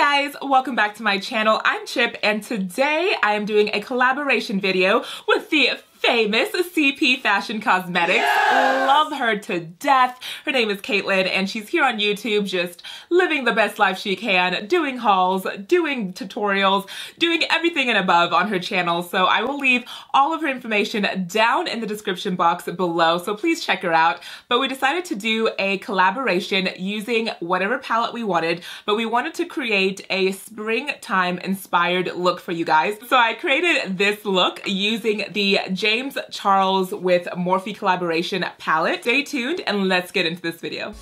guys, welcome back to my channel. I'm Chip and today I am doing a collaboration video with the famous CPFashionCosmetics. Love her to death. Her name is Caitlin and she's here on YouTube just living the best life she can, doing hauls, doing tutorials, doing everything and above on her channel. So I will leave all of her information down in the description box below, so please check her out. But we decided to do a collaboration using whatever palette we wanted, but we wanted to create a springtime inspired look for you guys. So I created this look using the James Charles with Morphe collaboration palette. Stay tuned and let's get into this video.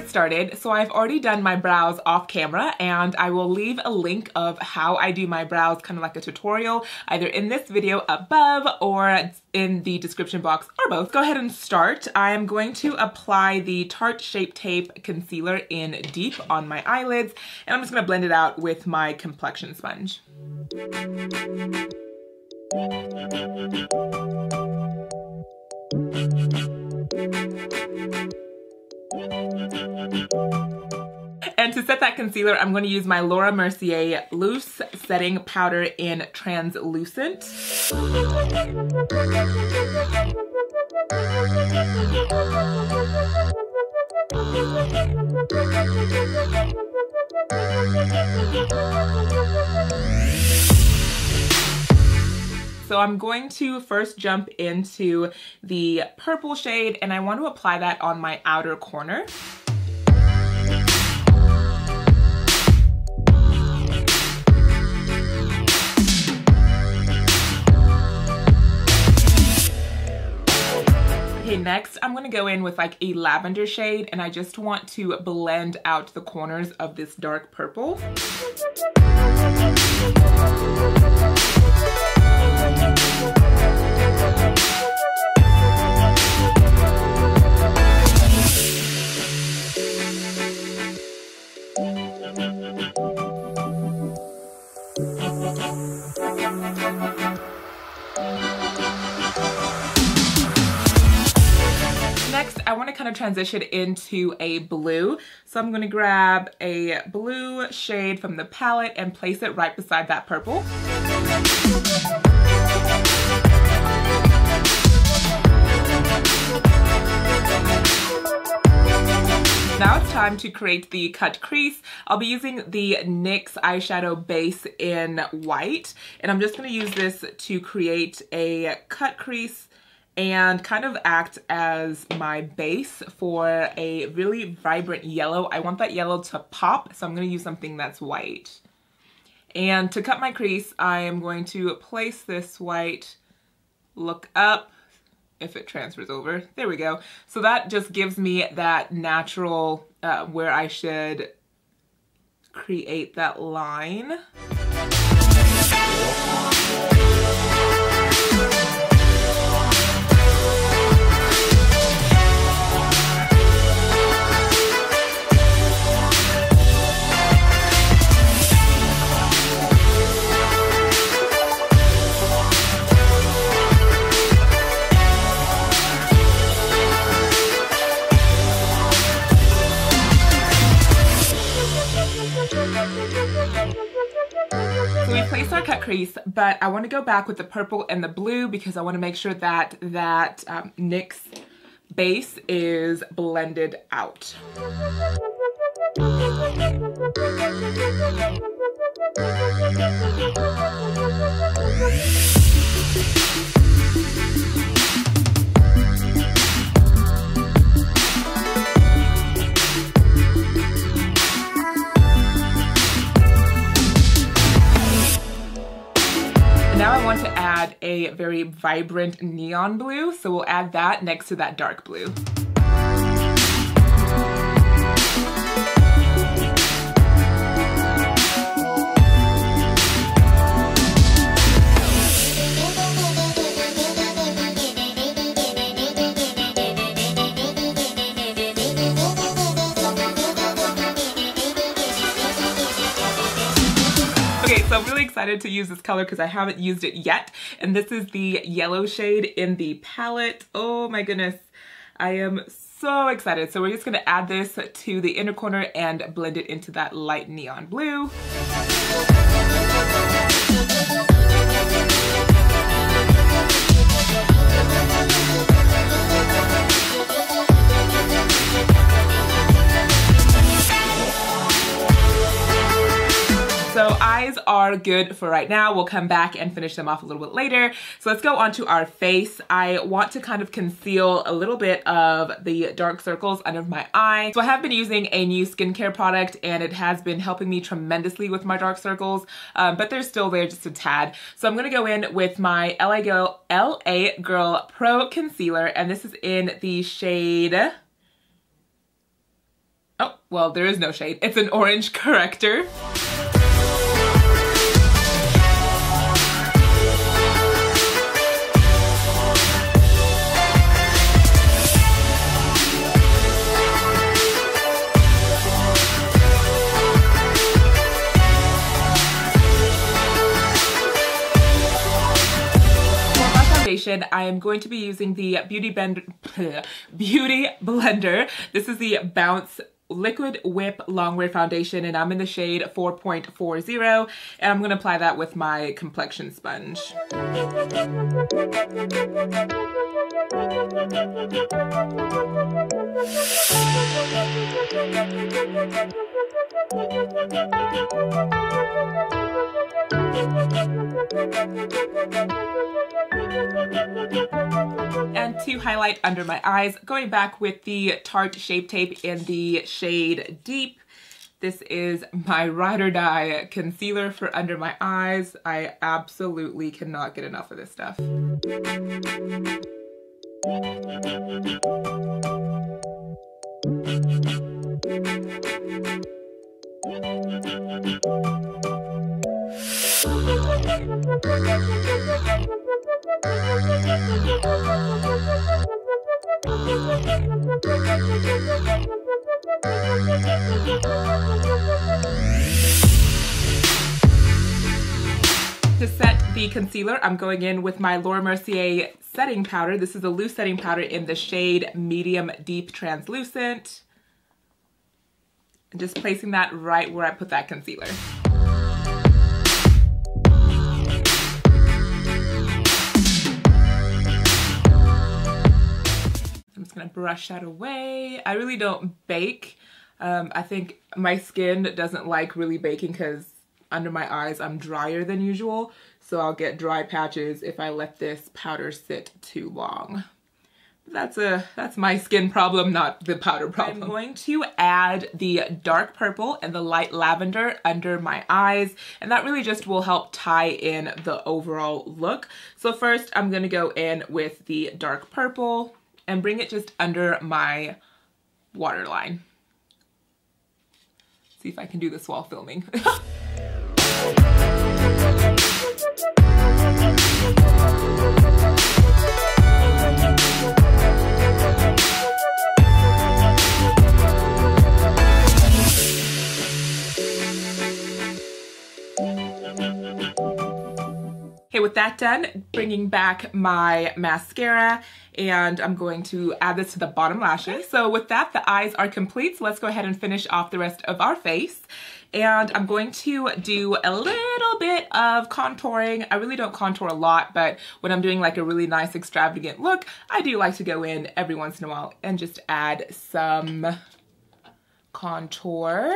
Started. So I've already done my brows off camera and I will leave a link of how I do my brows, kind of like a tutorial, either in this video above or in the description box or both. Go ahead and start. I am going to apply the Tarte Shape Tape Concealer in deep on my eyelids and I'm just going to blend it out with my complexion sponge. And to set that concealer, I'm going to use my Laura Mercier Loose Setting Powder in Translucent. So I'm going to first jump into the purple shade and I want to apply that on my outer corner. Okay, next I'm going to go in with like a lavender shade and I just want to blend out the corners of this dark purple. Next, I want to kind of transition into a blue. So I'm going to grab a blue shade from the palette and place it right beside that purple. Now it's time to create the cut crease. I'll be using the NYX eyeshadow base in white, and I'm just going to use this to create a cut crease and kind of act as my base for a really vibrant yellow. I want that yellow to pop, so I'm going to use something that's white. And to cut my crease, I am going to place this white, look up, if it transfers over, there we go. So that just gives me that natural where I should create that line. So we placed our cut crease, but I want to go back with the purple and the blue because I want to make sure that NYX base is blended out. Now I want to add a very vibrant neon blue, so we'll add that next to that dark blue. So I'm really excited to use this color because I haven't used it yet. And this is the yellow shade in the palette. Oh my goodness. I am so excited. So we're just going to add this to the inner corner and blend it into that light neon blue. So eyes are good for right now. We'll come back and finish them off a little bit later. So let's go on to our face. I want to kind of conceal a little bit of the dark circles under my eye. So I have been using a new skincare product and it has been helping me tremendously with my dark circles, but they're still there just a tad. So I'm gonna go in with my LA Girl Pro Concealer, and this is in the shade, oh, well, there is no shade. It's an orange corrector. I am going to be using the Beauty Blender. This is the Bounce Liquid Whip Longwear Foundation, and I'm in the shade 4.40, and I'm going to apply that with my complexion sponge. And to highlight under my eyes, going back with the Tarte Shape Tape in the shade Deep. This is my Ride or Die concealer for under my eyes. I absolutely cannot get enough of this stuff. To set the concealer, I'm going in with my Laura Mercier setting powder. This is a loose setting powder in the shade Medium Deep Translucent. And just placing that right where I put that concealer. I'm just gonna brush that away. I really don't bake. I think my skin doesn't like really baking because under my eyes I'm drier than usual, so I'll get dry patches if I let this powder sit too long. That's my skin problem, not the powder problem. I'm going to add the dark purple and the light lavender under my eyes, and that really just will help tie in the overall look. So first I'm gonna go in with the dark purple and bring it just under my waterline. See if I can do this while filming. Okay, with that done, bringing back my mascara, and I'm going to add this to the bottom lashes. So with that, the eyes are complete, so let's go ahead and finish off the rest of our face. And I'm going to do a little bit of contouring. I really don't contour a lot, but when I'm doing like a really nice extravagant look, I do like to go in every once in a while and just add some contour.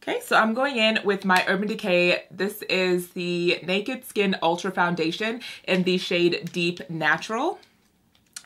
Okay, so I'm going in with my Urban Decay. This is the Naked Skin Ultra Foundation in the shade Deep Natural.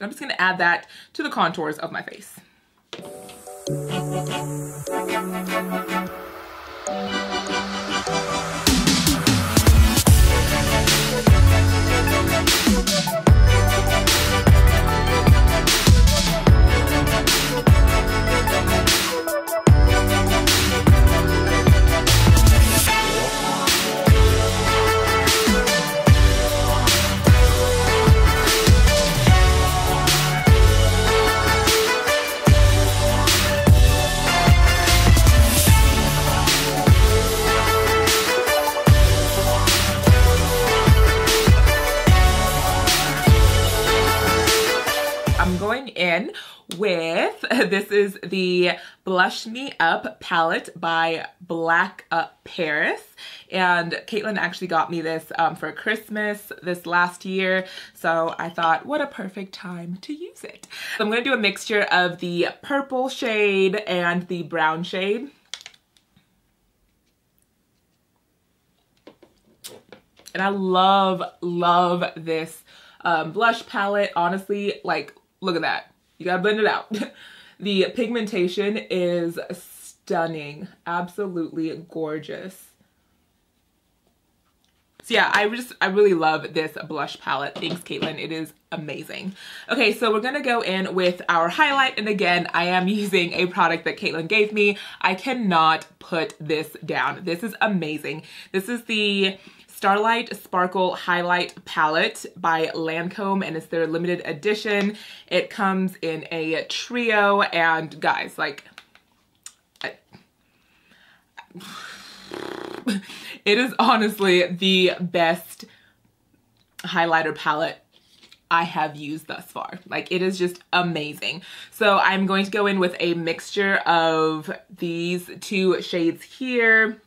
I'm just gonna add that to the contours of my face. I'm going in with, this is the Blush Me Up palette by Black Paris. And Caitlin actually got me this for Christmas this last year. So I thought, what a perfect time to use it. So I'm going to do a mixture of the purple shade and the brown shade. And I love this blush palette. Honestly, like, look at that. You gotta blend it out. The pigmentation is stunning. Absolutely gorgeous. So yeah, I really love this blush palette. Thanks, Caitlin. It is amazing. Okay, so we're gonna go in with our highlight. And again, I am using a product that Caitlin gave me. I cannot put this down. This is amazing. This is the Starlight Sparkle Highlight Palette by Lancome, and it's their limited edition. It comes in a trio, and guys, like, it is honestly the best highlighter palette I have used thus far. Like, it is just amazing. So I'm going to go in with a mixture of these two shades here.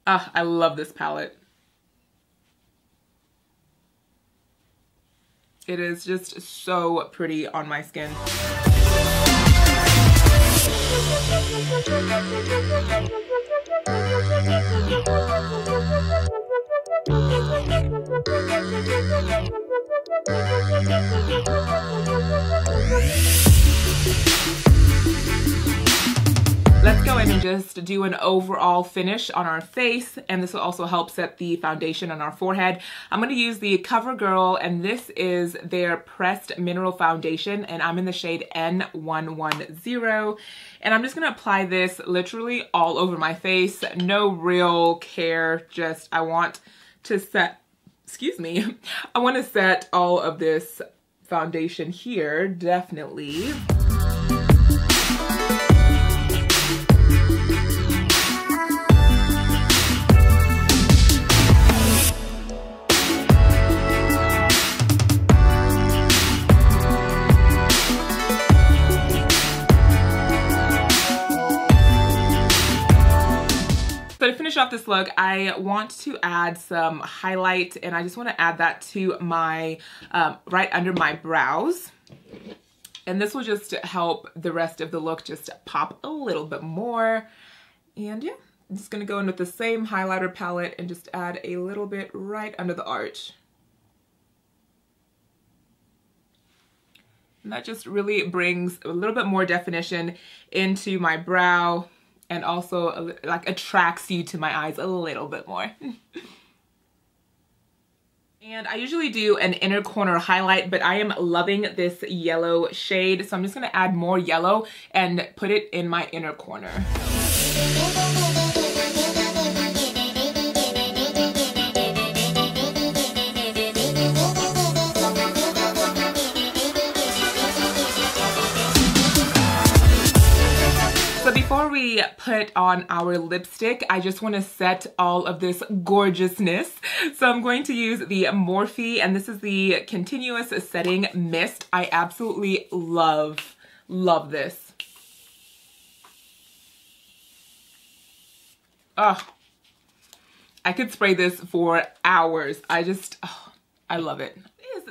I love this palette. It is just so pretty on my skin. Let's go in and just do an overall finish on our face, and this will also help set the foundation on our forehead. I'm going to use the CoverGirl, and this is their Pressed Mineral Foundation, and I'm in the shade N110. And I'm just going to apply this literally all over my face. No real care, just I want to set, excuse me, I want to set all of this foundation here, definitely. So to finish off this look, I want to add some highlight, and I just want to add that to my, right under my brows. And this will just help the rest of the look just pop a little bit more. And yeah, I'm just going to go in with the same highlighter palette and just add a little bit right under the arch. And that just really brings a little bit more definition into my brow, and also like attracts you to my eyes a little bit more. And I usually do an inner corner highlight, but I am loving this yellow shade, so I'm just gonna add more yellow and put it in my inner corner. Before we put on our lipstick, I just want to set all of this gorgeousness. So I'm going to use the Morphe, and this is the Continuous Setting Mist. I absolutely love this. Oh, I could spray this for hours. I love it.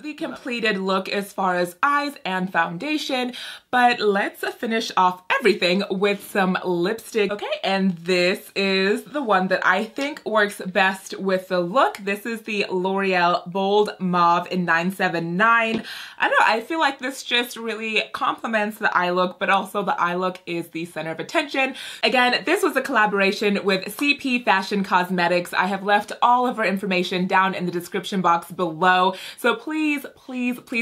The completed look as far as eyes and foundation, but let's finish off everything with some lipstick. Okay, and this is the one that I think works best with the look. This is the L'Oreal Bold Mauve in 979. I don't know, I feel like this just really complements the eye look, but also the eye look is the center of attention. Again, this was a collaboration with CPFashionCosmetics. I have left all of her information down in the description box below, so please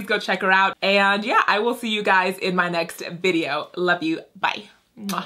go check her out. And yeah, I will see you guys in my next video. Love you. Bye. Mwah.